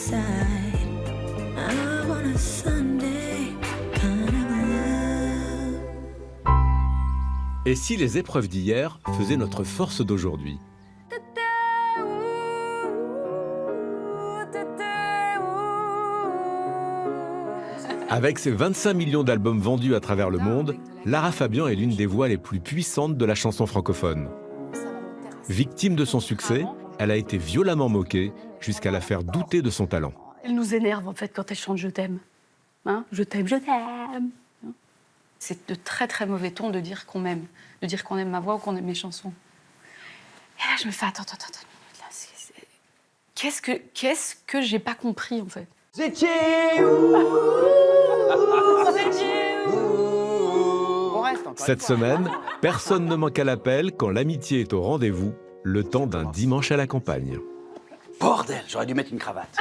side. I want a Sunday kind of love. Et si les épreuves d'hier faisaient notre force d'aujourd'hui? Avec ses 25 millions d'albums vendus à travers le monde, Lara Fabian est l'une des voix les plus puissantes de la chanson francophone. Victime de son succès, elle a été violemment moquée jusqu'à la faire douter de son talent. Elle nous énerve en fait quand elle chante « Je t'aime ». Hein, je t'aime, je t'aime. C'est de très très mauvais ton de dire qu'on m'aime, de dire qu'on aime ma voix ou qu'on aime mes chansons. Et là je me fais attends une minute là, qu'est-ce que j'ai pas compris en fait. Cette semaine, personne ne manque à l'appel quand l'amitié est au rendez-vous, le temps d'un dimanche à la campagne. Bordel, j'aurais dû mettre une cravate.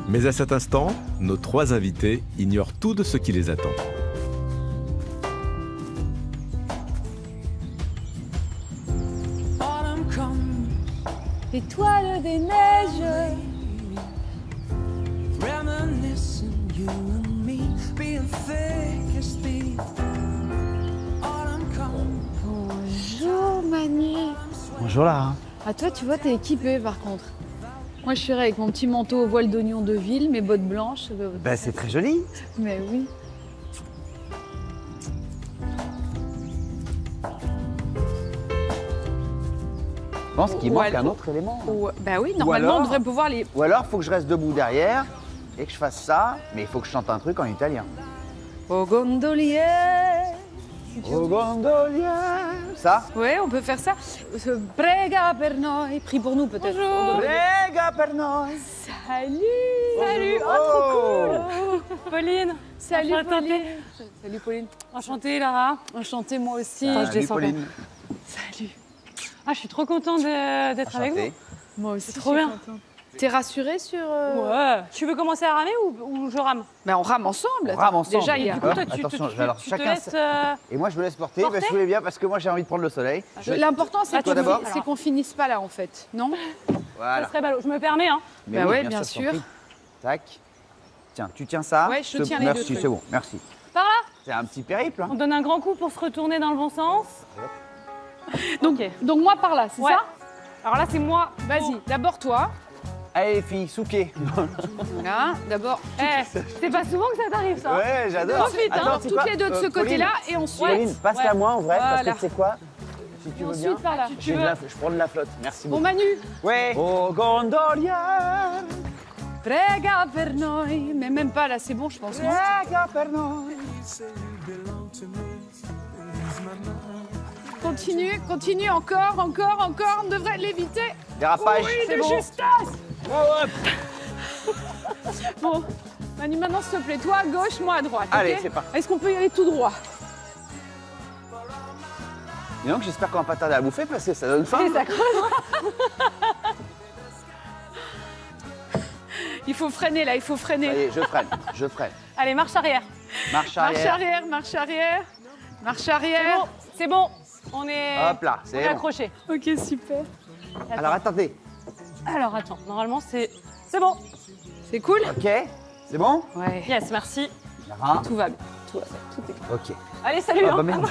Mais à cet instant, nos trois invités ignorent tout de ce qui les attend. Étoile des neiges. Bonjour Manu. Bonjour Lara. Ah toi tu vois t'es équipée par contre. Moi je serais avec mon petit manteau au voile d'oignon de ville, mes bottes blanches. Ben, c'est très joli. Mais oui. Je pense qu'il manque un autre élément. Bah oui, normalement on devrait pouvoir les... Ou alors, il faut que je reste debout derrière et que je fasse ça, mais il faut que je chante un truc en italien. Au gondolier. Au gondolier. Ça? Ouais, on peut faire ça. Prega per noi. Prie pour nous peut-être. Bonjour. Prega per noi. Salut. Salut, oh trop cool. Pauline. Salut Pauline. Salut Pauline. Enchantée Lara. Enchantée moi aussi. Salut, je descends Pauline. Salut. Ah, je suis trop contente d'être avec vous. Moi aussi. C'est trop bien. T'es rassurée sur... Ouais. Tu veux commencer à ramer ou je rame? Ben on rame ensemble. On rame ensemble. Déjà, il y a... Du coup, toi, Attention, tu alors, te chacun laisses... Et moi, je me laisse porter. Porter Ben, je voulais bien parce que moi, j'ai envie de prendre le soleil. L'important, c'est toi d'abord. qu'on finisse pas là, en fait. Non? Ça Voilà. serait ballot. Je me permets, hein. Mais Bah oui, ouais, bien je t'en sûr. prie. Tac. Tiens, tu tiens ça. Ouais, je tiens les deux Merci, trucs. c'est bon, merci. Par là. C'est un petit périple. Hein. On donne un grand coup pour se retourner dans le bon sens. Donc, Ok. donc moi par là, c'est Ouais. ça? Alors là, c'est moi. Vas-y, d'abord toi. Allez, les filles, souquez. Voilà, d'abord. C'est pas souvent que ça t'arrive, ça. Ouais, j'adore. Ensuite, Attends, hein, c'est toutes quoi les deux de ce Pauline, côté-là et ensuite... Pauline, passe Ouais. à moi en vrai, Voilà. parce que tu sais quoi? Si tu veux bien. Ensuite par là. Tu veux. Je prends de la flotte, merci Bon beaucoup. Manu, Ouais. Oh, gondolier. prega per noi. Mais même pas là, c'est bon, je pense. Non Prega per noi. Continue, continue, encore, on devrait l'éviter. Dérapage. Oui, C'est de bon. justesse. Bon, Manu, maintenant s'il te plaît, toi à gauche, moi à droite. Allez, ok c'est parti. Est-ce qu'on peut y aller tout droit? Et donc, j'espère qu'on va pas tarder à bouffer parce que ça donne faim. Et ça creuse. Il faut freiner là, il faut freiner. Allez, je freine, je freine. Allez, marche arrière. Marche Marche arrière. arrière, marche arrière. Marche C'est arrière. bon, c'est bon. On est, Hop là, on c'est est bon. accroché. Ok, super. Alors, attendez. Alors, attends. Normalement, c'est bon. C'est cool? Ok, c'est bon? Ouais. Yes, merci. Lara. Tout va bien. Tout va bien. Tout est bien. Ok. Allez, salut. Ah hein. bah merde.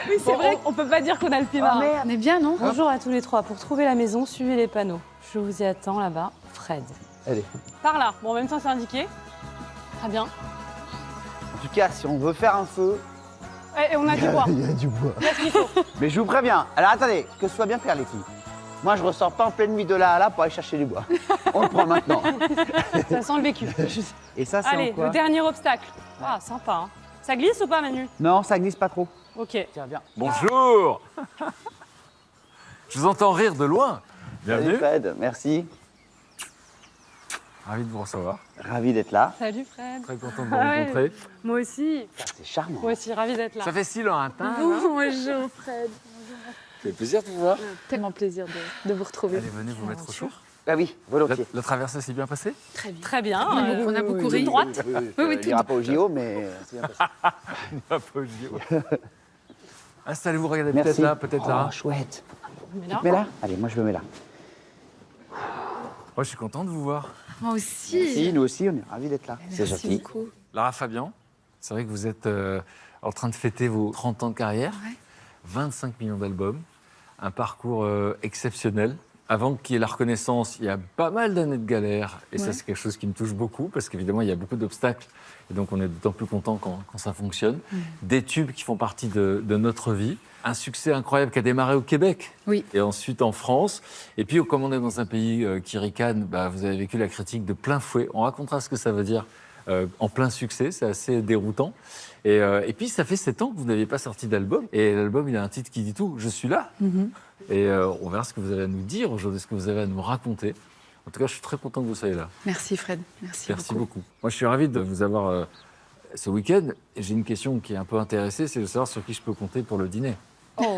Oui, c'est vrai. On peut pas dire qu'on a le pied Ah marin. merde. On est bien, non? Bonjour à tous les trois. Pour trouver la maison, suivez les panneaux. Je vous y attends là-bas. Fred. Allez. Par là. Bon, en même temps, c'est indiqué. Très bien. En tout cas, si on veut faire un feu, Et on a du bois. il y a du bois. Qu'est-ce qu'il faut? Mais je vous préviens. Alors attendez, que ce soit bien clair les filles. Moi je ressors pas en pleine nuit de là à là pour aller chercher du bois. On le prend maintenant. Ça sent le vécu. Et ça c'est Allez, en quoi? le dernier obstacle. Ah, sympa. Hein. Ça glisse ou pas, Manu? Non, ça glisse pas trop. Ok. Tiens, viens. Bonjour. Je vous entends rire de loin. Salut Bienvenue. Fred, merci. Ravi de vous recevoir. Ravi d'être là. Salut, Fred. Très content de vous Ah ouais. rencontrer. Moi aussi. C'est charmant. Moi aussi, ravie d'être là. Ça fait si lointain. Bonjour, Fred. Ça fait plaisir de vous voir. Tellement plaisir de vous retrouver. Allez, venez vous mettre au chaud. Ah oui, volontiers. La traversée s'est bien passée? Très bien. Très bien. On a beaucoup ri. droite. Oui, Oui, il tout ira pas au JO, mais c'est bien passé. Un peu au JO. Installez-vous, regardez, Merci. peut-être là, peut-être là. Oh, chouette. Mais Tu te mets là? Allez, moi je me mets là. Moi, je suis content de vous voir. Moi aussi. Si, nous aussi, on est ravis d'être là. C'est Merci gentil. beaucoup. Lara Fabian, c'est vrai que vous êtes en train de fêter vos 30 ans de carrière, Ouais. 25 millions d'albums, un parcours exceptionnel. Avant qu'il y ait la reconnaissance, il y a pas mal d'années de galère. Et ça, Ouais. c'est quelque chose qui me touche beaucoup, parce qu'évidemment, il y a beaucoup d'obstacles. Et donc, on est d'autant plus content quand ça fonctionne. Des tubes qui font partie de notre vie. Un succès incroyable qui a démarré au Québec. Oui. Et ensuite en France. Et puis, comme on est dans un pays qui ricane, bah, vous avez vécu la critique de plein fouet. On racontera ce que ça veut dire en plein succès. C'est assez déroutant. Et puis, ça fait 7 ans que vous n'aviez pas sorti d'album. Et l'album, il a un titre qui dit tout. Je suis là. Et on verra ce que vous avez à nous dire aujourd'hui, ce que vous avez à nous raconter. En tout cas, je suis très content que vous soyez là. Merci Fred. Merci Beaucoup. Moi, je suis ravi de vous avoir ce week-end. Et j'ai une question qui est un peu intéressée, c'est de savoir sur qui je peux compter pour le dîner. Oh.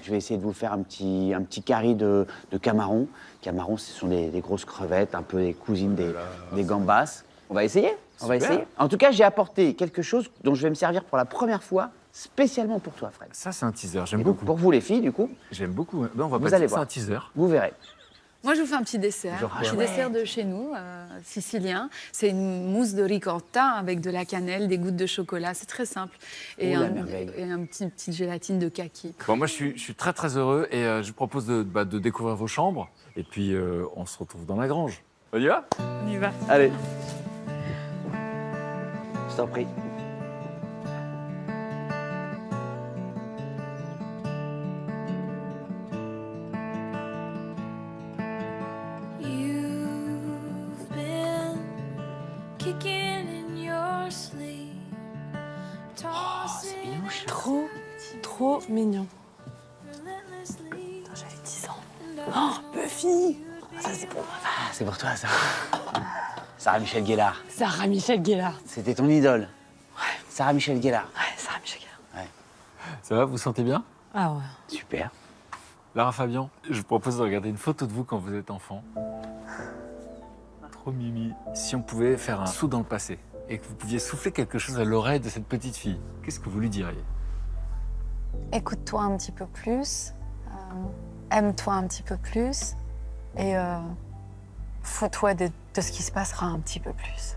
Je vais essayer de vous faire un petit curry de camarons. Camarons, ce sont des grosses crevettes, un peu les cousines des gambas. On va essayer. On va Super. essayer. En tout cas, j'ai apporté quelque chose dont je vais me servir pour la première fois, spécialement pour toi, Fred. Ça, c'est un teaser. J'aime Et donc, beaucoup. pour vous, les filles, du coup, J'aime beaucoup. Ben, on va Vous pas dire allez que c'est voir. un teaser. vous verrez. Moi, je vous fais un petit dessert. Genre Un quoi? petit dessert de chez nous, sicilien. C'est une mousse de ricotta avec de la cannelle, des gouttes de chocolat. C'est très simple. Oh, la merveille. Et une petite gélatine de kaki. Bon, moi, je suis très, très heureux. Et je vous propose de découvrir vos chambres. Et puis, on se retrouve dans la grange. On y va? On y va. Allez. Je t'en prie. You've been kicking in your sleep, tossing Trop mignon. relentlessly. J'avais 10 ans. Oh, Buffy. Ça, c'est pour moi. Ah, c'est pour toi, ça. Sarah Michel Gellar. Sarah Michel Gellar. C'était ton idole. Sarah Michel Gellar. Ouais, Sarah Michel Gellar. Ça va? Vous vous sentez bien? Ah ouais. Super. Lara Fabian, je vous propose de regarder une photo de vous quand vous êtes enfant. Trop mimi. Si on pouvait faire un saut dans le passé et que vous pouviez souffler quelque chose à l'oreille de cette petite fille, qu'est-ce que vous lui diriez? Écoute-toi un petit peu plus, aime-toi un petit peu plus et fous-toi de ce qui se passera un petit peu plus.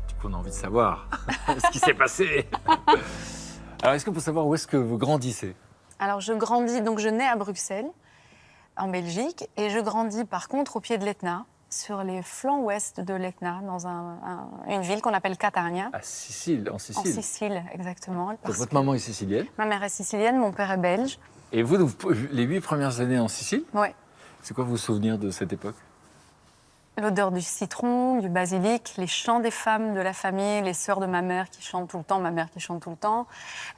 Du coup, on a envie de savoir ce qui s'est passé. Alors, est-ce qu'on peut savoir où est-ce que vous grandissez? Alors je grandis, donc je nais à Bruxelles, en Belgique, et je grandis par contre au pied de l'Etna, sur les flancs ouest de l'Etna, dans une ville qu'on appelle Catania, À Sicile, en en Sicile. Sicile exactement. Donc, parce votre que maman est sicilienne. ma mère est sicilienne, mon père est belge. Et vous, donc, les 8 premières années en Sicile, Ouais. c'est quoi vos souvenirs de cette époque? L'odeur du citron, du basilic, les chants des femmes de la famille, les sœurs de ma mère qui chantent tout le temps, ma mère qui chante tout le temps,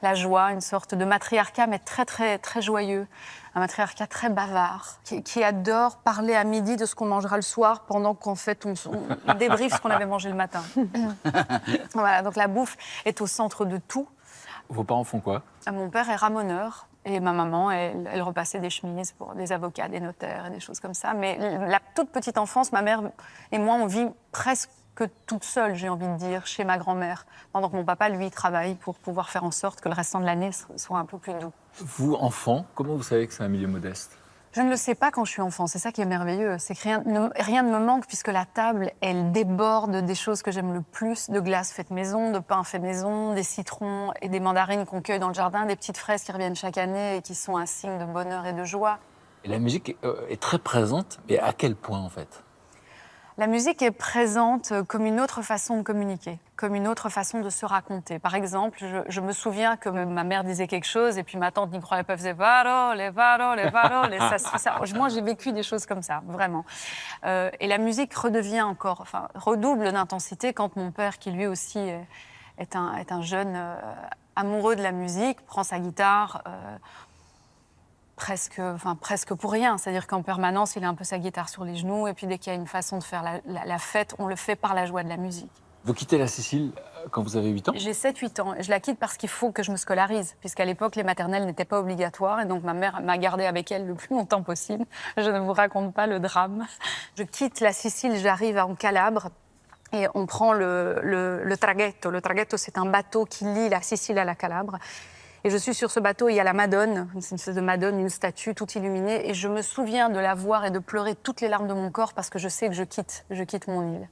la joie, une sorte de matriarcat, mais très, très, très joyeux. Un matriarcat très bavard, qui adore parler à midi de ce qu'on mangera le soir pendant qu'en fait on débriefe ce qu'on avait mangé le matin. Voilà, donc la bouffe est au centre de tout. Vos parents font quoi? Mon père est ramoneur. Et ma maman, elle repassait des chemises pour des avocats, des notaires et des choses comme ça. Mais la toute petite enfance, ma mère et moi, on vit presque toute seule, j'ai envie de dire, chez ma grand-mère. Pendant que mon papa, lui, travaille pour pouvoir faire en sorte que le restant de l'année soit un peu plus doux. Vous, enfant, comment vous savez que c'est un milieu modeste? Je ne le sais pas quand je suis enfant, c'est ça qui est merveilleux. C'est que rien ne me manque puisque la table, elle déborde des choses que j'aime le plus, de glace faite maison, de pain fait maison, des citrons et des mandarines qu'on cueille dans le jardin, des petites fraises qui reviennent chaque année et qui sont un signe de bonheur et de joie. Et la musique est très présente, mais à quel point en fait? La musique est présente comme une autre façon de communiquer, comme une autre façon de se raconter. Par exemple, je me souviens que ma mère disait quelque chose et puis ma tante n'y croyait pas, faisait paroles, paroles, paroles. Et moi, j'ai vécu des choses comme ça, vraiment. Et la musique redevient encore, enfin, redouble d'intensité quand mon père, qui lui aussi est un jeune amoureux de la musique, prend sa guitare. Presque pour rien. C'est-à-dire qu'en permanence, il a un peu sa guitare sur les genoux et puis dès qu'il y a une façon de faire la fête, on le fait par la joie de la musique. Vous quittez la Sicile quand vous avez 8 ans? J'ai 7-8 ans et je la quitte parce qu'il faut que je me scolarise, puisqu'à l'époque, les maternelles n'étaient pas obligatoires et donc ma mère m'a gardée avec elle le plus longtemps possible. Je ne vous raconte pas le drame. Je quitte la Sicile, j'arrive en Calabre et on prend le traghetto. Le traghetto, c'est un bateau qui lie la Sicile à la Calabre. Et je suis sur ce bateau, il y a la Madone, c'est une espèce de Madone, une statue toute illuminée. Et je me souviens de la voir et de pleurer toutes les larmes de mon corps parce que je sais que je quitte mon île.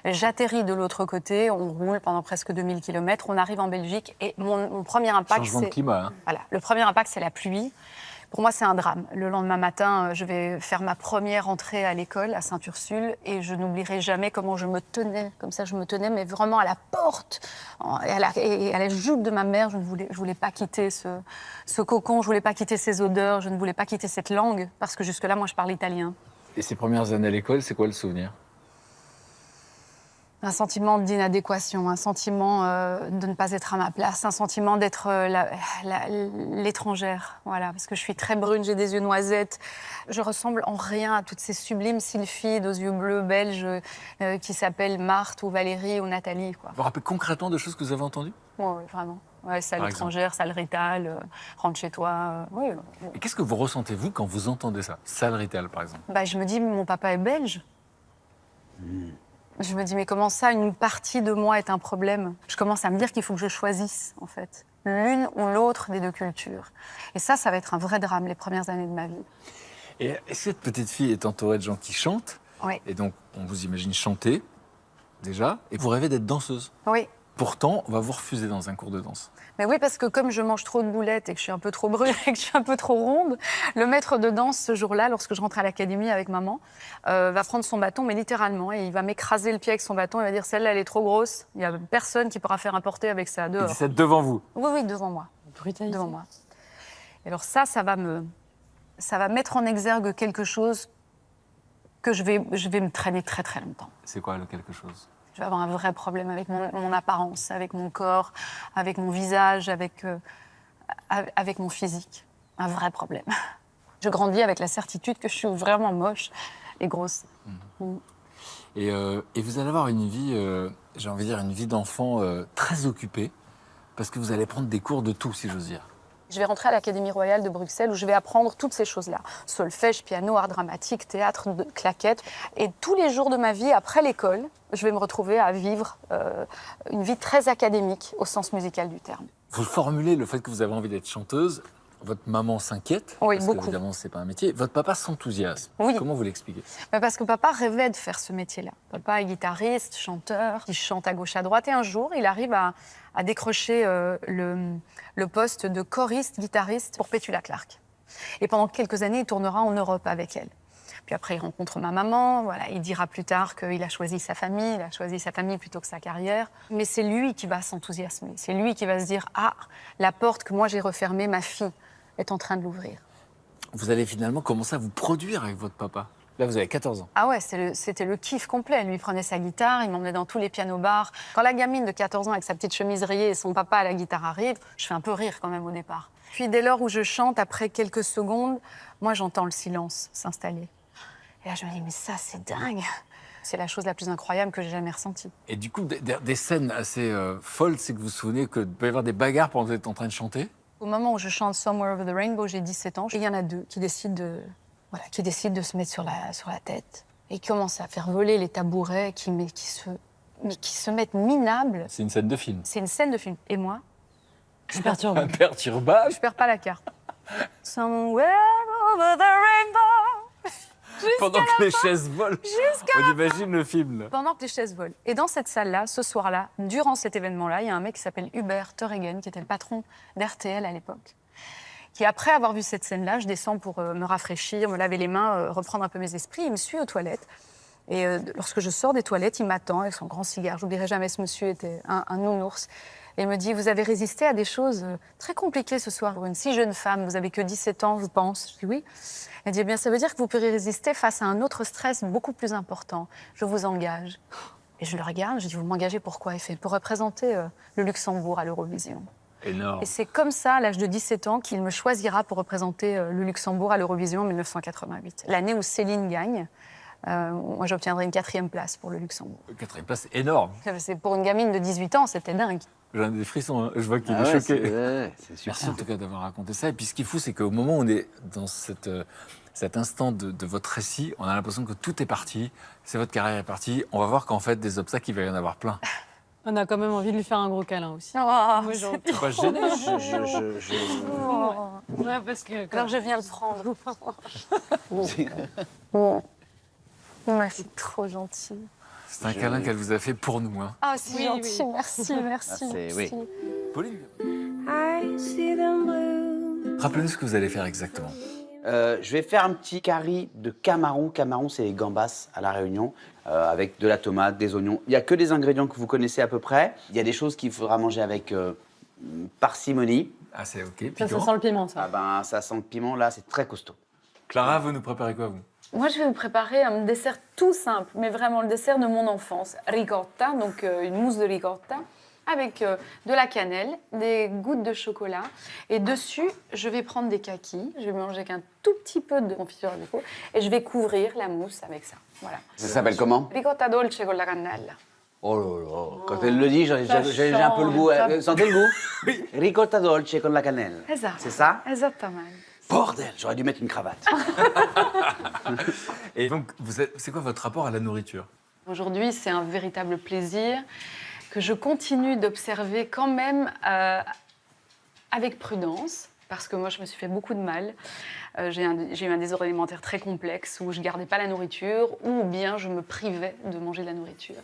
J'atterris de l'autre côté, on roule pendant presque 2000 km, on arrive en Belgique et mon premier impact, Changement de climat. Hein. voilà, le premier impact, c'est la pluie. Pour moi, c'est un drame. Le lendemain matin, je vais faire ma première entrée à l'école, à Sainte-Ursule, et je n'oublierai jamais comment je me tenais, comme ça je me tenais, mais vraiment à la porte, et à la joue de ma mère. Je voulais pas quitter ce cocon, je voulais pas quitter ces odeurs, je ne voulais pas quitter cette langue, parce que jusque-là, moi, je parle italien. Et ces premières années à l'école, c'est quoi le souvenir? Un sentiment d'inadéquation, un sentiment de ne pas être à ma place, un sentiment d'être l'étrangère. Voilà, parce que je suis très brune, j'ai des yeux noisettes. Je ressemble en rien à toutes ces sublimes sylphides aux yeux bleus belges qui s'appellent Marthe ou Valérie ou Nathalie. Quoi. Vous vous rappelez concrètement de choses que vous avez entendues? Oui, vraiment. Ouais, sale Par étrangère, sale rital, rentre chez toi. Oui. Et qu'est-ce que vous ressentez, vous, quand vous entendez ça? Sale rital, par exemple. Bah, je me dis, mon papa est belge. Je me dis, mais comment ça, une partie de moi est un problème? Je commence à me dire qu'il faut que je choisisse, en fait, l'une ou l'autre des deux cultures. Et ça va être un vrai drame, les premières années de ma vie. Et cette petite fille est entourée de gens qui chantent. Oui. Et donc, on vous imagine chanter, déjà, et vous rêvez d'être danseuse. Oui. Pourtant, on va vous refuser dans un cours de danse. Mais oui, parce que comme je mange trop de boulettes et que je suis un peu trop brune et que je suis un peu trop ronde, le maître de danse, ce jour-là, lorsque je rentre à l'académie avec maman, va prendre son bâton, mais littéralement, et il va m'écraser le pied avec son bâton et va dire « Celle-là, elle est trop grosse, il n'y a personne qui pourra faire un porté avec ça, Et dehors. » c'est devant vous. Oui, oui, devant moi. Brutalité. Devant moi. Et alors ça va mettre en exergue quelque chose que je vais me traîner très très longtemps. C'est quoi le quelque chose? Je vais avoir un vrai problème avec mon apparence, avec mon corps, avec mon visage, avec mon physique. Un vrai problème. Je grandis avec la certitude que je suis vraiment moche et grosse. Et vous allez avoir une vie, j'ai envie de dire, une vie d'enfant très occupée, parce que vous allez prendre des cours de tout, si j'ose dire. Je vais rentrer à l'Académie royale de Bruxelles où je vais apprendre toutes ces choses-là. Solfège, piano, art dramatique, théâtre, claquettes. Et tous les jours de ma vie, après l'école, je vais me retrouver à vivre une vie très académique au sens musical du terme. Vous formulez le fait que vous avez envie d'être chanteuse. Votre maman s'inquiète, Oui, parce beaucoup. qu'évidemment, ce n'est pas un métier. Votre papa s'enthousiasme. Oui. Comment vous l'expliquez? Mais parce que papa rêvait de faire ce métier-là. Papa est guitariste, chanteur, il chante à gauche, à droite. Et un jour, il arrive à décrocher le poste de choriste, guitariste pour Petula Clark. Et pendant quelques années, il tournera en Europe avec elle. Puis après, il rencontre ma maman. Voilà, il dira plus tard qu'il a choisi sa famille. Il a choisi sa famille plutôt que sa carrière. Mais c'est lui qui va s'enthousiasmer. C'est lui qui va se dire « Ah, la porte que moi j'ai refermée, ma fille est en train de l'ouvrir. » Vous allez finalement commencer à vous produire avec votre papa. Là, vous avez 14 ans. Ah ouais, c'était le kiff complet. Lui, il prenait sa guitare, il m'emmenait dans tous les pianos-bars. Quand la gamine de 14 ans avec sa petite chemise rayée et son papa à la guitare arrive, je fais un peu rire quand même au départ. Puis dès lors où je chante, après quelques secondes, moi j'entends le silence s'installer. Et là je me dis, mais ça c'est dingue. C'est la chose la plus incroyable que j'ai jamais ressentie. Et du coup, des scènes assez folles, c'est que vous vous souvenez qu'il peut y avoir des bagarres pendant que vous êtes en train de chanter? Au moment où je chante Somewhere Over the Rainbow, j'ai 17 ans. Et il y en a deux qui décident de se mettre sur la tête. Et qui commencent à faire voler les tabourets, qui se mettent minables. C'est une scène de film. C'est une scène de film. Et moi, Perturbant. Imperturbable. je perds pas la carte. Somewhere over the rainbow. Pendant que les chaises volent. On imagine le film, là. Pendant que les chaises volent. Et dans cette salle-là, ce soir-là, durant cet événement-là, il y a un mec qui s'appelle Hubert Torregen, qui était le patron d'RTL à l'époque, qui, après avoir vu cette scène-là, je descends pour me rafraîchir, me laver les mains, reprendre un peu mes esprits. Il me suit aux toilettes. Et lorsque je sors des toilettes, il m'attend avec son grand cigare. J'oublierai jamais, ce monsieur était un nounours. Et il me dit, vous avez résisté à des choses très compliquées ce soir. Pour une si jeune femme, vous avez que 17 ans, je pense. Je dis oui. Elle dit, eh bien, ça veut dire que vous pourrez résister face à un autre stress beaucoup plus important. Je vous engage. Et je le regarde, je dis, vous m'engagez pourquoi? Il fait, pour représenter le Luxembourg à l'Eurovision. Énorme. Et c'est comme ça, à l'âge de 17 ans, qu'il me choisira pour représenter le Luxembourg à l'Eurovision en 1988. L'année où Céline gagne. Moi, j'obtiendrai une 4e place pour le Luxembourg. 4e place, énorme. C'est pour une gamine de 18 ans, c'était dingue. J'ai des frissons, hein. Je vois qu'il est ouais, choqué. c'est super. Merci en tout cas d'avoir raconté ça. Et puis ce qui est fou, c'est qu'au moment où on est dans cet instant de votre récit, on a l'impression que tout est parti, c'est votre carrière est partie. On va voir qu'en fait, des obstacles, il va y en avoir plein. On a quand même envie de lui faire un gros câlin aussi. Oh, Moi, j'ai envie. Pas gêné. Ouais, parce que... Alors je viens le prendre. Ouais, c'est trop gentil. C'est un câlin qu'elle vous a fait pour nous. Hein. Ah, c'est Oui, gentil, oui. merci, merci. Ah, c'est- oui. merci. Pauline, I see them blue. rappelez-nous ce que vous allez faire exactement. Je vais faire un petit curry de camaron. Camaron, c'est les gambas à La Réunion, avec de la tomate, des oignons. Il n'y a que des ingrédients que vous connaissez à peu près. Il y a des choses qu'il faudra manger avec parcimonie. Ah, c'est OK. Ça Piquant. sent le piment, ça. Ah ben, ça sent le piment, là, c'est très costaud. Clara, vous nous préparez quoi, vous? Moi, je vais vous préparer un dessert tout simple, mais vraiment le dessert de mon enfance. Ricotta, donc une mousse de ricotta, avec de la cannelle, des gouttes de chocolat. Et dessus, je vais prendre des kakis. Je vais mélanger avec un tout petit peu de confiture de coco. Et je vais couvrir la mousse avec ça. Voilà. Ça s'appelle comment? Ricotta dolce con la cannella. Oh là là, quand elle le dit, j'ai un peu le goût. Sentez le goût? Oui. Ricotta dolce con la cannelle. Esatto. C'est ça? Esattamente. Bordel, j'aurais dû mettre une cravate. Et donc, c'est quoi votre rapport à la nourriture? Aujourd'hui, c'est un véritable plaisir que je continue d'observer quand même avec prudence, parce que moi, je me suis fait beaucoup de mal. J'ai eu un désordre alimentaire très complexe où je ne gardais pas la nourriture ou bien je me privais de manger de la nourriture.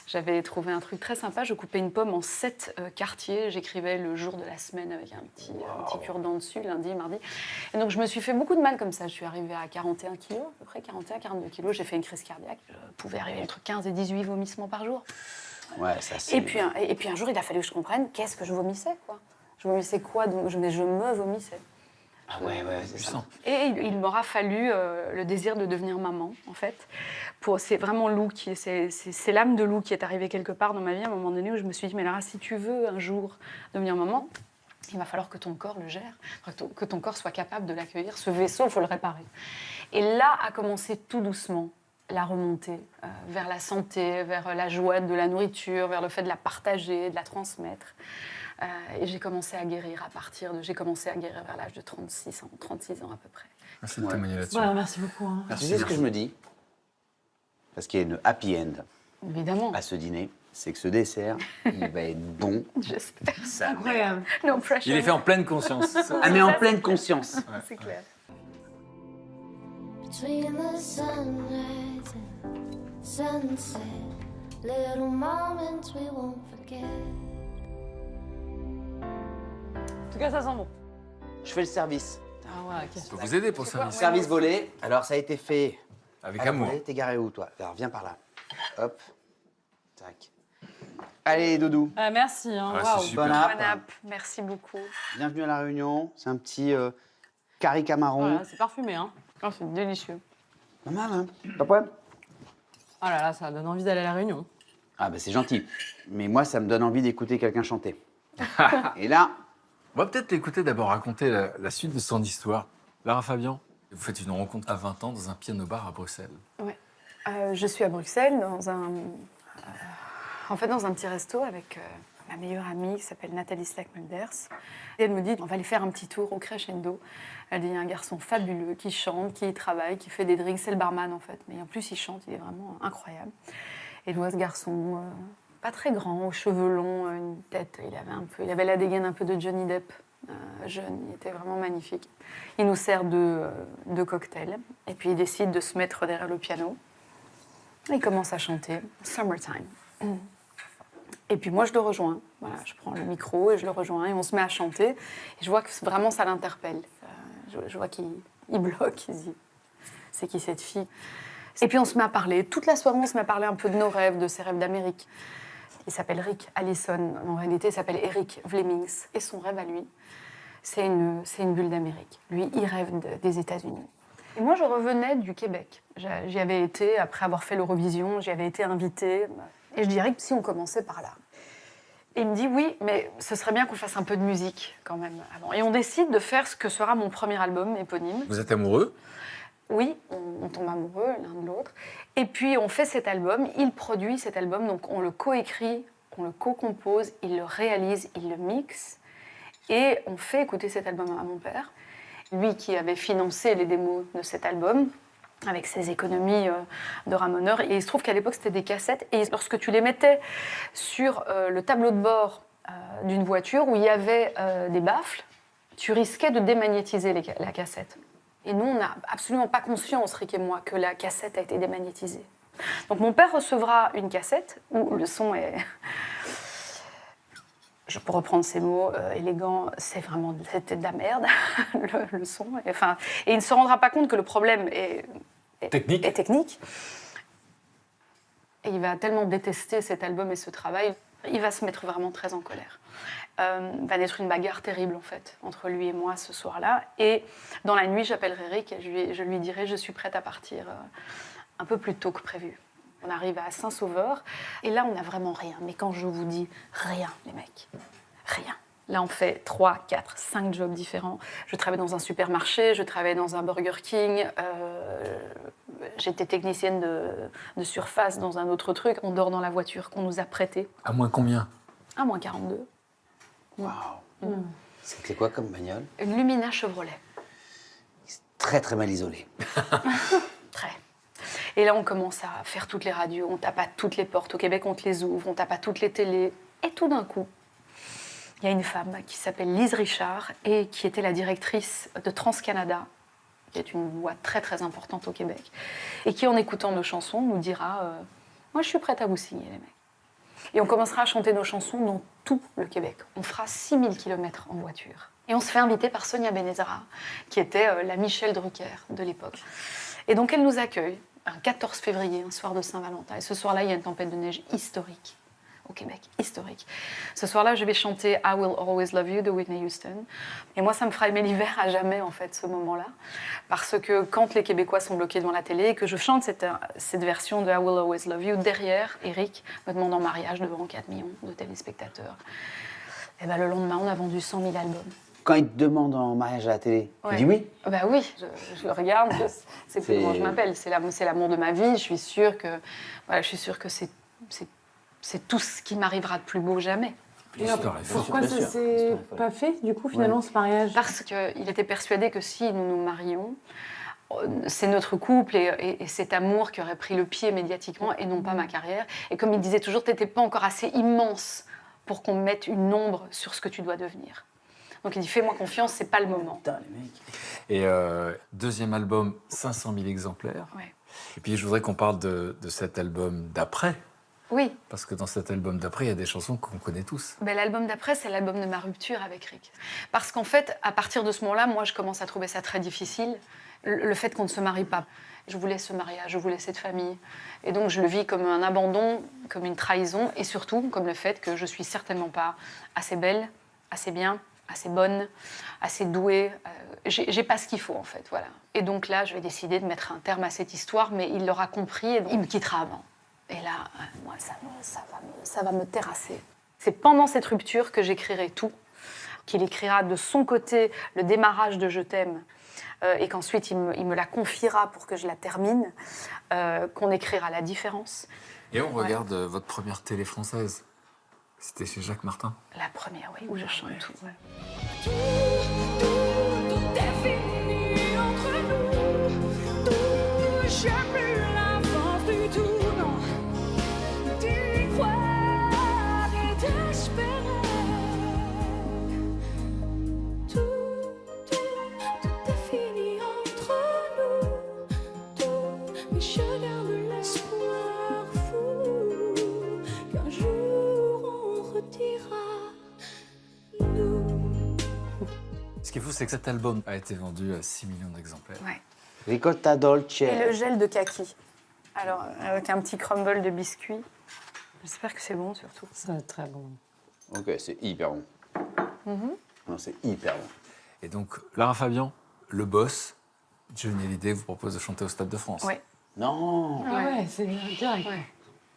J'avais trouvé un truc très sympa, je coupais une pomme en 7 quartiers, j'écrivais le jour de la semaine avec un petit cure-dent dessus, lundi, mardi. Et donc je me suis fait beaucoup de mal comme ça, je suis arrivée à 41 kilos, à peu près 41-42 kilos, j'ai fait une crise cardiaque, je pouvais arriver entre 15 et 18 vomissements par jour. Ouais, ça c'est. Et puis un jour, il a fallu que je comprenne qu'est-ce que je vomissais, quoi. Je vomissais quoi, donc je me vomissais. Ah ouais, c'est ça. Et il m'aura fallu le désir de devenir maman, en fait. C'est vraiment Lou, c'est l'âme de Lou qui est arrivée quelque part dans ma vie à un moment donné où je me suis dit, mais Lara, si tu veux un jour devenir maman, il va falloir que ton corps le gère, que ton corps soit capable de l'accueillir. Ce vaisseau, il faut le réparer. Et là a commencé tout doucement la remontée vers la santé, vers la joie de la nourriture, vers le fait de la partager, de la transmettre. Et j'ai commencé à guérir j'ai commencé à guérir vers l'âge de 36 ans à peu près. Merci de témoigner là-dessus. Ouais, merci beaucoup. Hein. Tu sais ce que je me dis? Parce qu'il y a une happy end Évidemment, à ce dîner, c'est que ce dessert, il va être bon. j'espère. Ça, Incroyable. No pressure. Il est fait en pleine conscience. ah, mais en pleine conscience. C'est clair. Between the sunrise and sunset, little moments we won't forget. En tout cas, ça sent bon. Je fais le service. Ah ouais, ok. Je peux vous aider pour le service. Service volé. Alors, ça a été fait. Avec à la amour. volée. T'es garé où, toi? Alors, viens par là. Hop. Tac. Allez, Doudou. Ah, merci. Hein. Ah, Waouh. c'est super. Bon app. Bon app, merci beaucoup. Bienvenue à La Réunion. C'est un petit curry camaron. Voilà, c'est parfumé. Hein. Oh, c'est délicieux. Pas mal, hein? Pas de problème. Oh là là, ça donne envie d'aller à la Réunion. Ah, bah, c'est gentil. Mais moi, ça me donne envie d'écouter quelqu'un chanter. Et là, On va peut-être l'écouter d'abord raconter la suite de son histoire. Lara Fabian, vous faites une rencontre à 20 ans dans un piano-bar à Bruxelles. Ouais. Je suis à Bruxelles dans un petit resto avec ma meilleure amie qui s'appelle Nathalie Slack-Mulders. Et elle me dit, on va aller faire un petit tour au Crescendo. Elle dit, il y a un garçon fabuleux qui chante, qui travaille, qui fait des drinks. C'est le barman en fait, mais en plus il chante, il est vraiment incroyable. Et je vois ce garçon, pas très grand, aux cheveux longs, une tête, il avait la dégaine un peu de Johnny Depp. Jeune, il était vraiment magnifique. Il nous sert deux cocktails et puis il décide de se mettre derrière le piano. Il commence à chanter Summertime. Et puis moi je le rejoins. Voilà, je prends le micro et je le rejoins et on se met à chanter. Et je vois que vraiment ça l'interpelle. Je vois qu'il bloque, il se dit c'est qui cette fille? Et puis on se met à parler. Toute la soirée on se met à parler un peu de nos rêves, de ses rêves d'Amérique. Il s'appelle Rick Allison, en réalité il s'appelle Eric Vlemings. Et son rêve à lui, c'est une bulle d'Amérique. Lui, il rêve des États-Unis. Et moi, je revenais du Québec. J'y avais été, après avoir fait l'Eurovision, j'y avais été invitée. Et je dirais que si on commençait par là. Et il me dit, oui, mais ce serait bien qu'on fasse un peu de musique quand même avant. Et on décide de faire ce que sera mon premier album éponyme. Vous êtes amoureux? Oui, on tombe amoureux l'un de l'autre. Et puis on fait cet album, il produit cet album, donc on le coécrit, on le co-compose, il le réalise, il le mixe. Et on fait écouter cet album à mon père. Lui qui avait financé les démos de cet album, avec ses économies de ramoneur. Et il se trouve qu'à l'époque, c'était des cassettes. Et lorsque tu les mettais sur le tableau de bord d'une voiture où il y avait des baffles, tu risquais de démagnétiser la cassette. Et nous, on n'a absolument pas conscience, Rick et moi, que la cassette a été démagnétisée. Donc mon père recevra une cassette où le son est... Je peux reprendre ces mots élégants, c'était de la merde, le son. Et il ne se rendra pas compte que le problème est technique. Et il va tellement détester cet album et ce travail, il va se mettre vraiment très en colère. Va naître une bagarre terrible, en fait, entre lui et moi ce soir-là. Et dans la nuit, j'appellerai Rick et je lui dirai « Je suis prête à partir un peu plus tôt que prévu ». On arrive à Saint-Sauveur, et là, on n'a vraiment rien. Mais quand je vous dis rien, les mecs, rien. Là, on fait 3, 4, 5 jobs différents. Je travaille dans un supermarché, je travaille dans un Burger King, j'étais technicienne de surface dans un autre truc. On dort dans la voiture qu'on nous a prêtée. À moins combien? À moins 42. Waouh. C'était quoi comme bagnole? Une Lumina Chevrolet. Très très mal isolée. Très. Et là, on commence à faire toutes les radios, on tape à toutes les portes. Au Québec, on te les ouvre, on tape à toutes les télés. Et tout d'un coup, il y a une femme qui s'appelle Lise Richard et qui était la directrice de TransCanada, qui est une voix très très importante au Québec, et qui, en écoutant nos chansons, nous dira moi, je suis prête à vous signer, les mecs. Et on commencera à chanter nos chansons dans tout le Québec. On fera 6000 km en voiture. Et on se fait inviter par Sonia Benezra, qui était la Michel Drucker de l'époque. Et donc, elle nous accueille un 14 février, un soir de Saint-Valentin. Et ce soir-là, il y a une tempête de neige historique au Québec, historique. Ce soir-là, je vais chanter « I Will Always Love You » de Whitney Houston. Et moi, ça me fera aimer l'hiver à jamais, en fait, ce moment-là. Parce que quand les Québécois sont bloqués devant la télé et que je chante cette version de « I Will Always Love You », derrière, Eric me demande en mariage devant 4 millions de téléspectateurs. Et ben, le lendemain, on a vendu 100 000 albums. Quand il te demande en mariage à la télé, tu dis oui? Bah oui, je le regarde, c'est plus comment je m'appelle, c'est l'amour de ma vie. Je suis sûre que c'est tout ce qui m'arrivera de plus beau jamais. Pourquoi ça s'est pas fait, du coup, finalement, ce mariage? Parce qu'il était persuadé que si nous nous marions, c'est notre couple et cet amour qui aurait pris le pied médiatiquement et non pas ma carrière. Et comme il disait toujours, t'étais pas encore assez immense pour qu'on mette une ombre sur ce que tu dois devenir. Donc il dit, fais-moi confiance, c'est pas le moment. Putain, les mecs. Et deuxième album, 500 000 exemplaires. Ouais. Et puis je voudrais qu'on parle de cet album d'après. Oui. Parce que dans cet album d'après, il y a des chansons qu'on connaît tous. Ben, l'album d'après, c'est l'album de ma rupture avec Rick. Parce qu'en fait, à partir de ce moment-là, moi, je commence à trouver ça très difficile, le fait qu'on ne se marie pas. Je voulais ce mariage, je voulais cette famille. Et donc, je le vis comme un abandon, comme une trahison, et surtout comme le fait que je suis certainement pas assez belle, assez bien, assez bonne, assez douée. J'ai pas ce qu'il faut, en fait, voilà. Et donc là, je vais décider de mettre un terme à cette histoire, mais il l'aura compris et il me quittera avant. Et là, moi, ça va me terrasser. C'est pendant cette rupture que j'écrirai tout, qu'il écrira de son côté le démarrage de Je t'aime, et qu'ensuite il me la confiera pour que je la termine, qu'on écrira la différence. Et on regarde votre première télé française. C'était chez Jacques Martin. La première, oui, où je chante tout. Ouais. Tout est fini entre nous. Tout, j'ai plus la force du tout, non. D'y croire et d'espérer. Tout est fini entre nous. Tout, mais je garde l'espoir fou qu'un jour on redira nous. Ce qui est fou, c'est que cet album a été vendu à 6 millions d'exemplaires. Ouais. Ricotta Dolce. Et le gel de kaki. Alors, avec un petit crumble de biscuits. J'espère que c'est bon, surtout. Ça va être très bon. Ok, c'est hyper bon. Non, c'est hyper bon. Et donc, Lara Fabian, le boss, Johnny Hallyday vous propose de chanter au Stade de France. Oui. Non. Ah ouais, c'est direct. Ouais.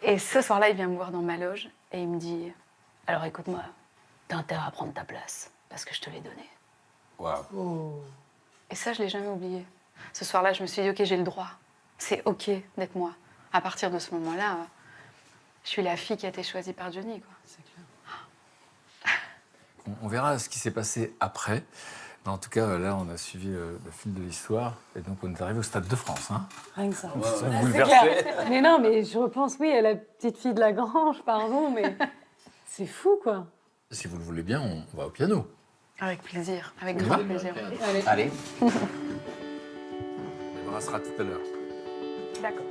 Et ce soir-là, il vient me voir dans ma loge et il me dit « Alors écoute-moi, t'as intérêt à prendre ta place, parce que je te l'ai donnée. Waouh. Oh. » Et ça, je l'ai jamais oublié. Ce soir-là, je me suis dit « Ok, j'ai le droit. C'est ok d'être moi. » À partir de ce moment-là, je suis la fille qui a été choisie par Johnny, quoi. C'est clair. On verra ce qui s'est passé après. En tout cas, là, on a suivi le fil de l'histoire. Et donc, on est arrivé au Stade de France. Hein. Rien que ça. Bouleversé. Mais non, mais je repense, oui, à la petite fille de la Grange, pardon, mais c'est fou, quoi. Si vous le voulez bien, on va au piano. Avec plaisir, avec On grand va plaisir. Allez. On sera tout à l'heure. D'accord.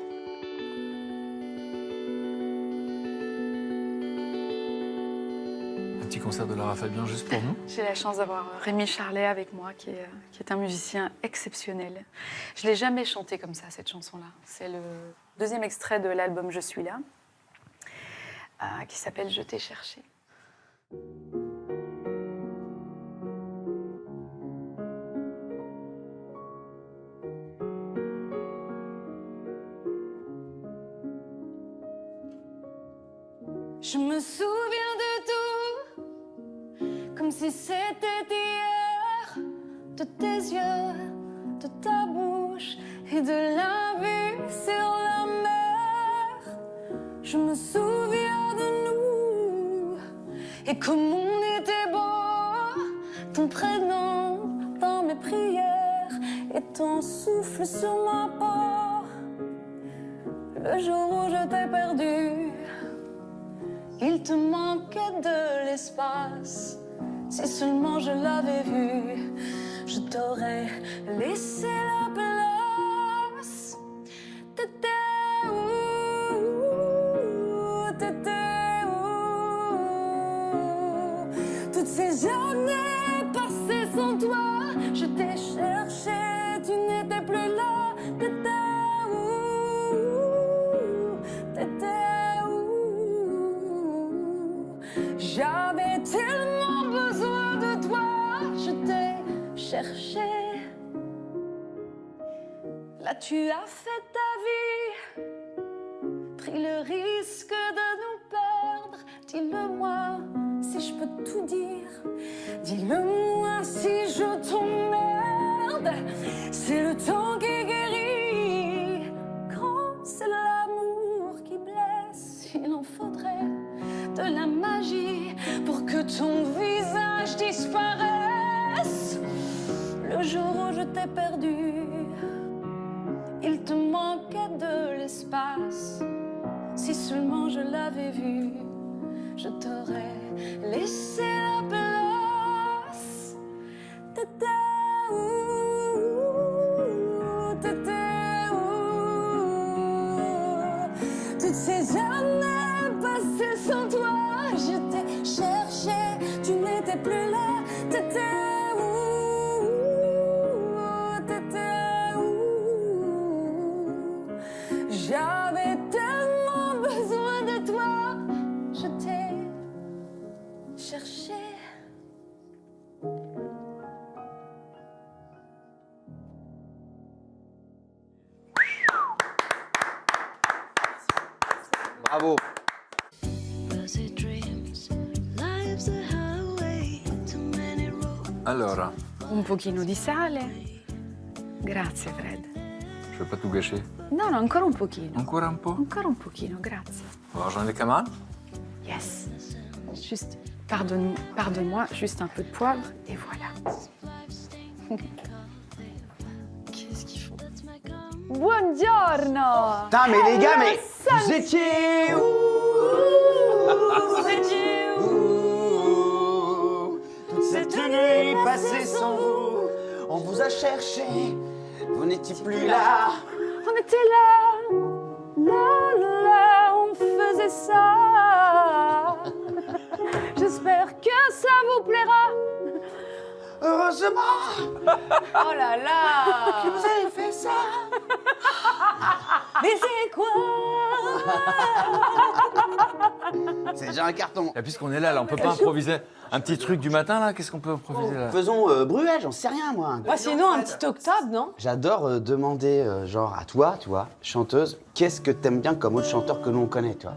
Un petit concert de Lara Fabian juste pour nous. J'ai la chance d'avoir Rémi Charlet avec moi, qui est un musicien exceptionnel. Je ne l'ai jamais chanté comme ça, cette chanson-là. C'est le deuxième extrait de l'album Je suis là, qui s'appelle Je t'ai cherché. Je me souviens de tout, comme si c'était hier, de tes yeux, de ta bouche et de la vue sur la mer. Je me souviens de nous et comme on était beau, ton prénom dans mes prières et ton souffle sur ma peau. Le jour où je t'ai perdu, il te manquait de l'espace. Si seulement je l'avais vu, je t'aurais laissé la place. T'étais où? T'étais où? Toutes ces années passées sans toi, je t'ai cherché, tu n'étais plus là. T'étais où? T'étais où? J'avais tellement besoin de toi, je t'ai cherché. Là tu as fait ta vie, pris le risque de nous perdre. Dis-le-moi si je peux tout dire, dis-le-moi si je t'emmerde. C'est le temps qui guérit, quand c'est l'amour qui blesse, il en faudrait de la magie pour que ton visage disparaisse. Le jour où je t'ai perdu, il te manquait de l'espace. Si seulement je l'avais vu, je t'aurais laissé la place. T'étais où? T'étais où? Toutes ces années passées sans toi, je t'ai cherché, tu n'étais plus là. T'étais où? T'étais où? J'avais tellement besoin de toi, je t'ai cherché. Bravo. Alors, Un pochino di sale. Grazie, Fred. je vais pas tout gâcher. No, no, ancora un pochino. Encore un peu. Ancora un pochino, grazie. On va rejoindre les camarades. Yes. Juste, pardonne-moi, juste un peu de poivre, et voilà. Qu'est-ce qu'ils font? Buongiorno! Putain, mais les gars, mais vous étiez où? Vous étiez où? Toute cette nuit passée sans vous, on vous a cherché, vous n'étiez plus là. On était là, on faisait ça. J'espère que ça vous plaira. Heureusement Oh là là! que vous avez fait ça. Mais c'est quoi? C'est déjà un carton. Et puisqu'on est là, on peut pas improviser un petit truc du matin, là? Qu'est-ce qu'on peut improviser, là? Faisons Bruel, j'en sais rien, moi. Bah, sinon, un petit octave, non? J'adore demander, genre, à toi, tu vois, chanteuse, qu'est-ce que t'aimes bien comme autre chanteur que nous on connaît, toi?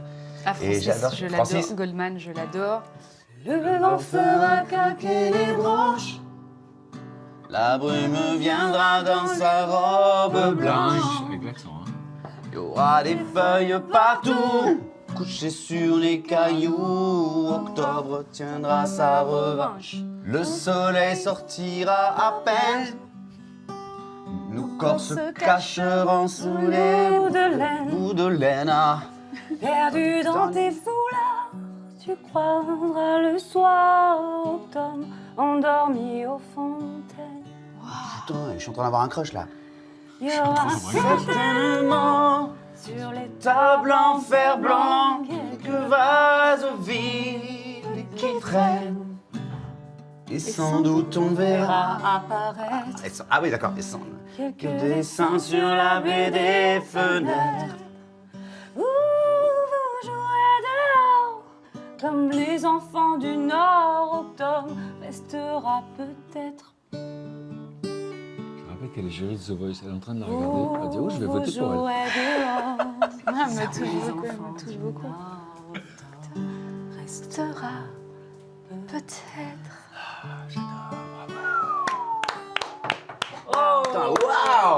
Ah, Et Francis, j'adore je l'adore. Francis. Goldman, je l'adore. Le vent fera craquer les branches. La brume viendra dans sa robe blanche. Avec l'accent, hein. Il y aura des feuilles partout. Couché sur les cailloux, octobre tiendra sa revanche. Le soleil sortira à peine. Nos corps se cacheront sous les bouts de laine. Perdu dans tes foulards, tu croiras le soir automne, endormi aux fontaines. Putain, je suis en train d'avoir un crush là. Il y aura Certainement sur les tables en fer blanc, quelques vases vides qui traînent. Et sans doute on verra apparaître Ah oui, d'accord, et sans quelques dessins sur la baie des fenêtres. Où vous jouez dehors, comme les enfants du Nord. Octobre restera peut-être. Je rappelle qu'elle est jury de The Voice. Elle est en train de la regarder. Elle va dire, oh, je vais voter pour elle. Ah, elle me touche beaucoup. Restera peut-être. Putain, waouh!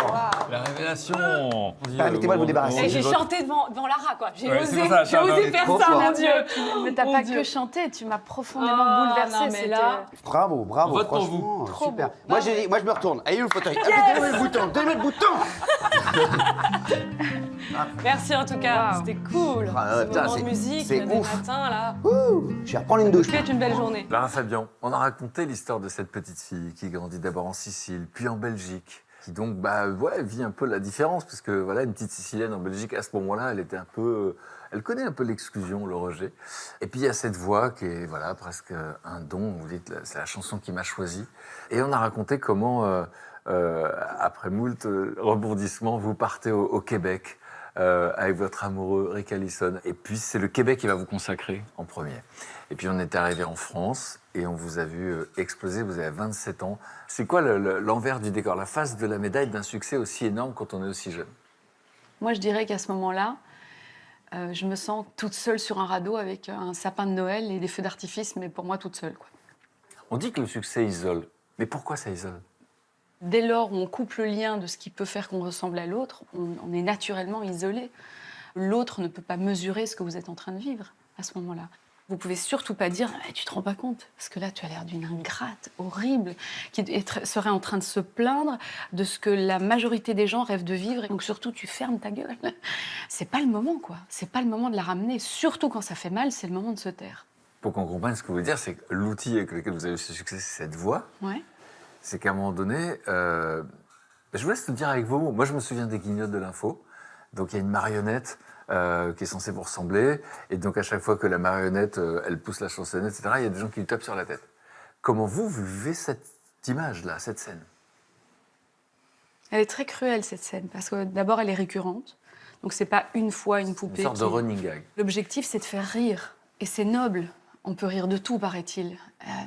La révélation. Permettez-moi de vous débarrasser. Et j'ai chanté devant Lara, quoi. J'ai Ouais, c'est osé, pour ça, j'ai attends, osé attends, faire trop ça, fort. mon Dieu. Mais t'as Mon pas Dieu. que chanté, tu m'as profondément bouleversée. non, mais là- Bravo, bravo, On vote pour franchement, Trop super. beau. Moi, je me retourne. Allez, le fauteuil. Donnez-moi le bouton, donnez-moi le bouton. Merci en tout cas, Wow. c'était cool. Ah, Ce putain, moment de c'est- musique, c'est le ouf. matin, là. Je vais reprendre une douche. Faites une belle journée. Lara Fabian, on a raconté l'histoire de cette petite fille qui grandit d'abord en Sicile, puis en Belgique, qui donc vit un peu la différence, parce que voilà, une petite Sicilienne en Belgique, à ce moment-là, elle connaît un peu l'exclusion, le rejet. Et puis il y a cette voix qui est presque un don, vous dites, c'est la chanson qui m'a choisi. Et on a raconté comment, après moult rebondissements, vous partez au Québec, avec votre amoureux Rick Allison. Et puis c'est le Québec qui va vous consacrer en premier. Et puis on est arrivé en France et on vous a vu exploser, vous avez 27 ans. C'est quoi l'envers du décor, la face de la médaille d'un succès aussi énorme quand on est aussi jeune? Moi, je dirais qu'à ce moment-là, je me sens toute seule sur un radeau avec un sapin de Noël et des feux d'artifice, mais pour moi, toute seule, quoi. On dit que le succès isole. Mais pourquoi ça isole? Dès lors où on coupe le lien de ce qui peut faire qu'on ressemble à l'autre, on est naturellement isolé. L'autre ne peut pas mesurer ce que vous êtes en train de vivre à ce moment-là. Vous pouvez surtout pas dire « tu te rends pas compte ?» parce que là, tu as l'air d'une ingrate horrible qui serait en train de se plaindre de ce que la majorité des gens rêvent de vivre. Et donc surtout, tu fermes ta gueule. C'est pas le moment, quoi. C'est pas le moment de la ramener. Surtout quand ça fait mal, c'est le moment de se taire. Pour qu'on comprenne ce que vous voulez dire, c'est que l'outil avec lequel vous avez eu ce succès, c'est cette voix. Ouais. C'est qu'à un moment donné, je vous laisse le dire avec vos mots. Moi, je me souviens des Guignols de l'info. Donc, il y a une marionnette qui est censée vous ressembler. Et donc, à chaque fois que la marionnette, elle pousse la chansonnette, etc., il y a des gens qui lui tapent sur la tête. Comment vous vivez cette image-là, cette scène? Elle est très cruelle, cette scène, parce que d'abord, elle est récurrente. Donc, c'est pas une fois une Une poupée. sorte de running gag. L'objectif, c'est de faire rire. Et c'est noble. On peut rire de tout, paraît-il.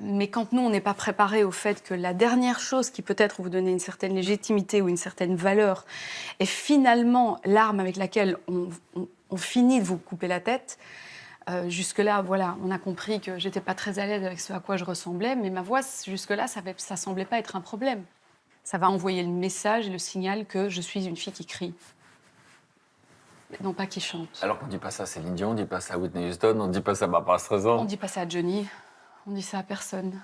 Mais quand nous, on n'est pas préparé au fait que la dernière chose qui peut-être vous donner une certaine légitimité ou une certaine valeur est finalement l'arme avec laquelle on finit de vous couper la tête, jusque-là, voilà, on a compris que j'étais pas très à l'aise avec ce à quoi je ressemblais, mais ma voix, jusque-là, ça semblait pas être un problème. Ça va envoyer le message et le signal que je suis une fille qui crie. Non pas qui chante. Alors qu'on ne dit pas ça à Céline Dion, on ne dit pas ça à Whitney Houston, on ne dit pas ça à Barbara Streisand. On dit pas ça à Johnny, on dit ça à personne.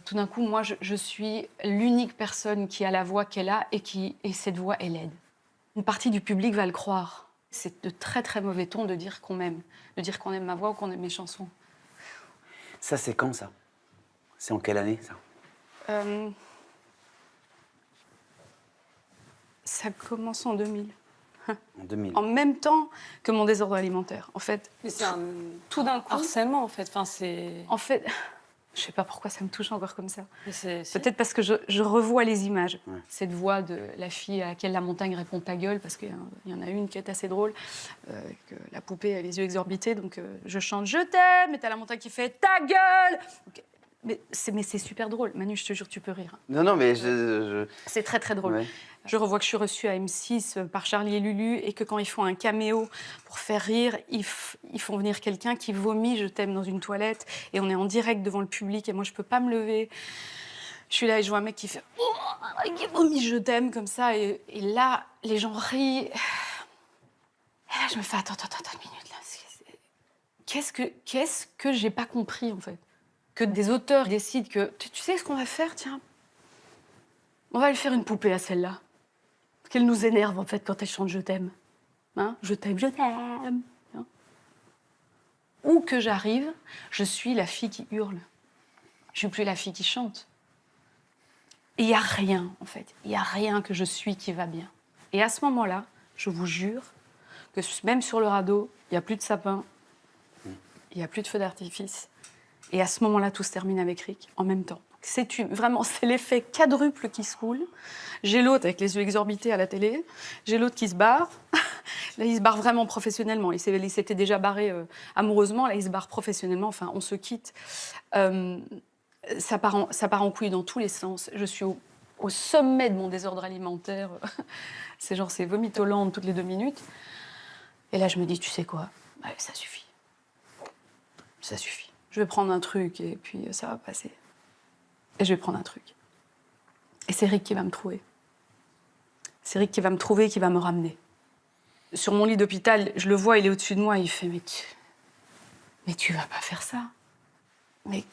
Tout d'un coup, moi, je suis l'unique personne qui a la voix qu'elle a et cette voix est laide. Une partie du public va le croire. C'est de très très mauvais ton de dire qu'on m'aime, de dire qu'on aime ma voix ou qu'on aime mes chansons. Ça, c'est quand, ça? C'est en quelle année, ça? Ça commence en 2000. En 2000. En même temps que mon désordre alimentaire. En fait, Mais c'est un tout d'un coup... harcèlement, en fait. Enfin, c'est... En fait, je sais pas pourquoi ça me touche encore comme ça. c'est- Peut-être parce que je revois les images. Ouais. Cette voix de la fille à laquelle la montagne répond ta gueule, parce qu'il y en a une qui est assez drôle, que la poupée a les yeux exorbités, donc je chante « Je t'aime » et t'as la montagne qui fait « Ta gueule !» Mais c'est super drôle. Manu, je te jure, tu peux rire. Non, mais C'est très très drôle. Ouais. Je revois que je suis reçue à M6 par Charlie et Lulu et que quand ils font un caméo pour faire rire, ils font venir quelqu'un qui vomit « Je t'aime » dans une toilette et on est en direct devant le public et moi je peux pas me lever. Je suis là et je vois un mec qui fait « qui vomit « Je t'aime » comme ça et là les gens rient. Et là je me fais attends une minute là. qu'est-ce que j'ai pas compris, en fait? Que des auteurs décident que, tu sais ce qu'on va faire, tiens, on va lui faire une poupée à celle-là. Qu'elle nous énerve, en fait, quand elle chante « Je t'aime ». Hein, je t'aime, je t'aime. Hein. Ou que j'arrive, je suis la fille qui hurle. Je suis plus la fille qui chante. Et il n'y a rien, en fait. Il n'y a rien que je suis qui va bien. Et à ce moment-là, je vous jure que même sur le radeau, il n'y a plus de sapin, il n'y a plus de feu d'artifice. Et à ce moment-là, tout se termine avec Rick, en même temps. Vraiment, c'est l'effet quadruple qui se roule. J'ai l'autre avec les yeux exorbités à la télé. J'ai l'autre qui se barre. Là, il se barre vraiment professionnellement. Il s'était déjà barré amoureusement. Là, il se barre professionnellement. Enfin, on se quitte. Ça part en couille dans tous les sens. Je suis au sommet de mon désordre alimentaire. C'est vomitolent toutes les 2 minutes. Et là, je me dis, tu sais quoi? Ouais, ça suffit. Ça suffit. Je vais prendre un truc et puis ça va passer. Et je vais prendre un truc. Et c'est Rick qui va me trouver. C'est Rick qui va me trouver et qui va me ramener. Sur mon lit d'hôpital, je le vois, il est au-dessus de moi, et il fait « Mais tu vas pas faire ça. Mais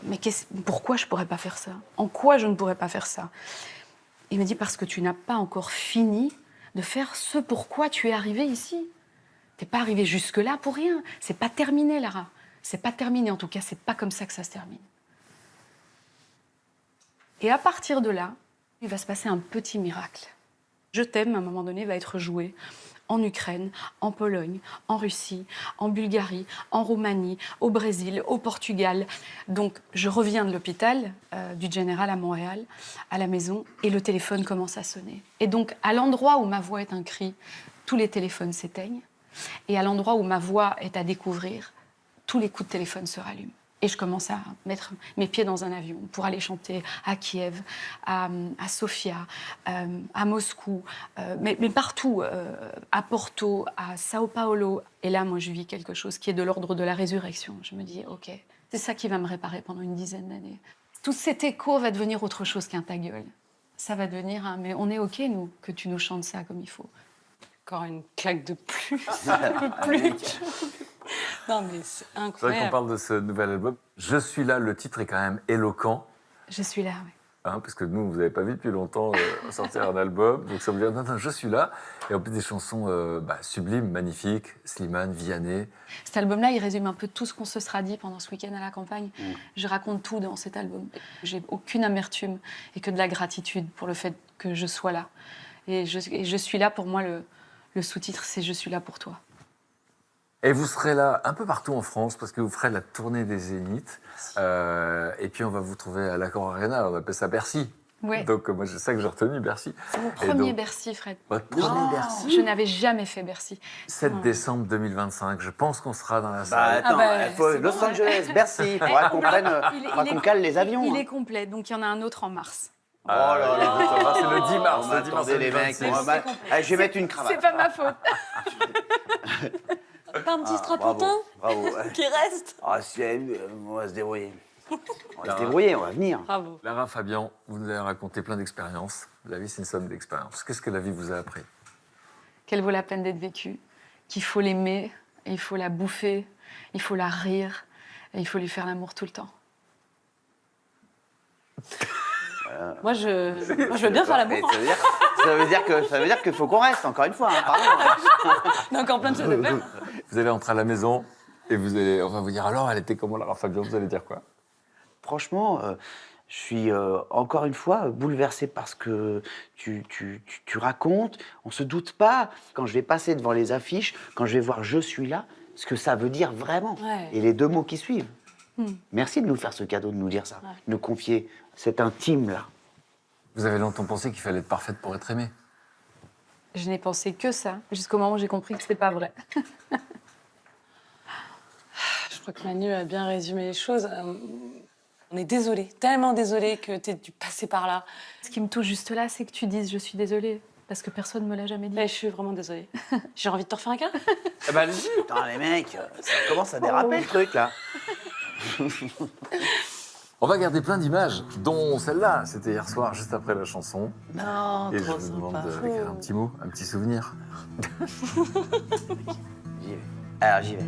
pourquoi je pourrais pas faire ça? En quoi je ne pourrais pas faire ça ?» Il me dit « Parce que tu n'as pas encore fini de faire ce pourquoi tu es arrivée ici. T'es pas arrivée jusque-là pour rien. C'est pas terminé, Lara. C'est pas terminé, en tout cas, c'est pas comme ça que ça se termine. » Et à partir de là, il va se passer un petit miracle. Je t'aime, à un moment donné, va être joué en Ukraine, en Pologne, en Russie, en Bulgarie, en Roumanie, au Brésil, au Portugal. Donc, je reviens de l'hôpital du Général à Montréal, à la maison, et le téléphone commence à sonner. Et donc, à l'endroit où ma voix est un cri, tous les téléphones s'éteignent. Et à l'endroit où ma voix est à découvrir, tous les coups de téléphone se rallument. Et je commence à mettre mes pieds dans un avion pour aller chanter à Kiev, à Sofia, à Moscou, mais partout, à Porto, à Sao Paulo. Et là, moi, je vis quelque chose qui est de l'ordre de la résurrection. Je me dis, OK, c'est ça qui va me réparer pendant une dizaine d'années. Tout cet écho va devenir autre chose qu'un ta gueule. Ça va devenir un, mais on est OK, nous, que tu nous chantes ça comme il faut. Encore une claque de plus. Un peu plus. Non, mais c'est C'est vrai incroyable. qu'on parle de ce nouvel album. Je suis là, le titre est quand même éloquent. Je suis là, oui. Hein, parce que nous, vous n'avez pas vu depuis longtemps sortir un album. Donc ça veut dire, non, je suis là. Et en plus des chansons sublimes, magnifiques. Slimane, Vianney. Cet album-là, il résume un peu tout ce qu'on se sera dit pendant ce week-end à la campagne. Je raconte tout dans cet album. J'ai aucune amertume et que de la gratitude pour le fait que je sois là. Et je suis là, pour moi, le sous-titre, c'est « Je suis là pour toi ». Et vous serez là un peu partout en France parce que vous ferez la tournée des Zéniths. Et puis on va vous trouver à l'Accor Arena, on appelle ça Bercy. Ouais. Donc moi c'est ça que j'ai retenu, Bercy. C'est mon Et premier donc, Bercy, Fred. votre premier Bercy. Je n'avais jamais fait Bercy. 7 décembre 2025, je pense qu'on sera dans la Bah salle. attends, bah, il faut c'est Los bon, Angeles, Bercy, il faudra qu'on cale les avions. Il hein. est complet, donc il y en a un autre en mars. Oh là là, c'est le 10 mars. Le 10 mars attendez les mecs, 2026. allez, je vais mettre une cravate. C'est pas ma faute. Pas un petit strapontin Bravo. qui reste. Ah, si, on va se débrouiller. On va se débrouiller, on va venir. Bravo. Lara Fabian, vous nous avez raconté plein d'expériences. La vie, c'est une somme d'expériences. Qu'est-ce que la vie vous a appris? Qu'elle vaut la peine d'être vécue, qu'il faut l'aimer, et il faut la bouffer, il faut la rire, et il faut lui faire l'amour tout le temps. Moi, je veux bien faire Mais l'amour. ça veut dire qu'il faut qu'on reste, encore une fois. Hein, pardon. On est encore plein de choses à faire. Vous allez rentrer à la maison et on va vous dire alors, elle était comment Lara Fabian? Vous allez dire quoi? Franchement, je suis encore une fois bouleversé par ce que tu racontes. On se doute pas, quand je vais passer devant les affiches, quand je vais voir « Je suis là », ce que ça veut dire vraiment. Ouais. Et les 2 mots qui suivent. Merci de nous faire ce cadeau, de nous dire ça, de nous confier cet intime-là. Vous avez longtemps pensé qu'il fallait être parfaite pour être aimée. Je n'ai pensé que ça, jusqu'au moment où j'ai compris que c'était pas vrai. Je crois que Manu a bien résumé les choses. On est désolé, tellement désolé que tu aies dû passer par là. Ce qui me touche juste là, c'est que tu dises « je suis désolée », parce que personne ne me l'a jamais dit. Mais je suis vraiment désolée. J'ai envie de te refaire un câlin. Eh ben, allez-y. Putain, les mecs, ça commence à déraper le truc, là. On va garder plein d'images, dont celle-là. C'était hier soir, juste après la chanson. Non, Et je trop vous demande sympa. d'écrire un petit mot, un petit souvenir. J'y vais. Alors, j'y vais.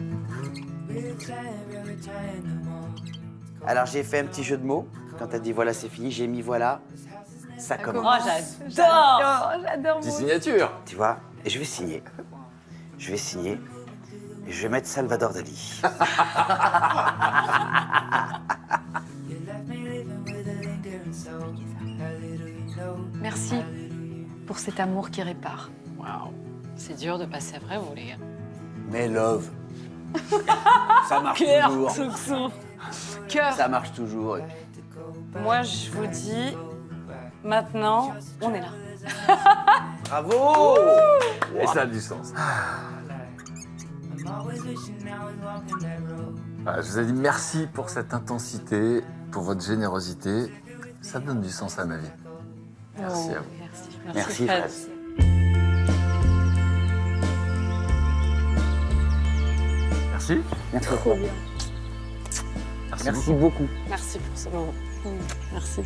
Alors j'ai fait un petit jeu de mots. Quand t'as dit voilà, c'est fini, j'ai mis voilà, ça commence. Oh, j'adore. J'adore Petite moi. signature. Tu vois? Et je vais signer. Je vais signer. Et je vais mettre Salvador Dali. Merci pour cet amour qui répare. Waouh. C'est dur de passer après vous, les gars. Mais love. Ça marche Cœur, toujours. soupçon. Cœur. Ça marche toujours. Et puis, Moi, je vous dis, maintenant, on est là. bravo! Et ça a du sens. Voilà, je vous ai dit merci pour cette intensité, pour votre générosité. Ça donne du sens à ma vie. Merci à vous. Merci. Merci, Fred. Fred. Merci. Merci beaucoup. Merci beaucoup. Merci pour ce moment. Merci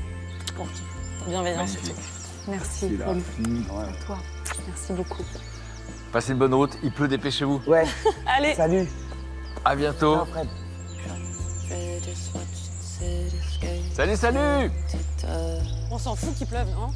pour ta bienveillance. Magnifique. Merci, Paul. À toi. Merci beaucoup. Passez une bonne route. Il pleut, dépêchez-vous. Ouais, Allez. salut. À bientôt. Ciao, Fred. Salut, salut. On s'en fout qu'il pleuve, non?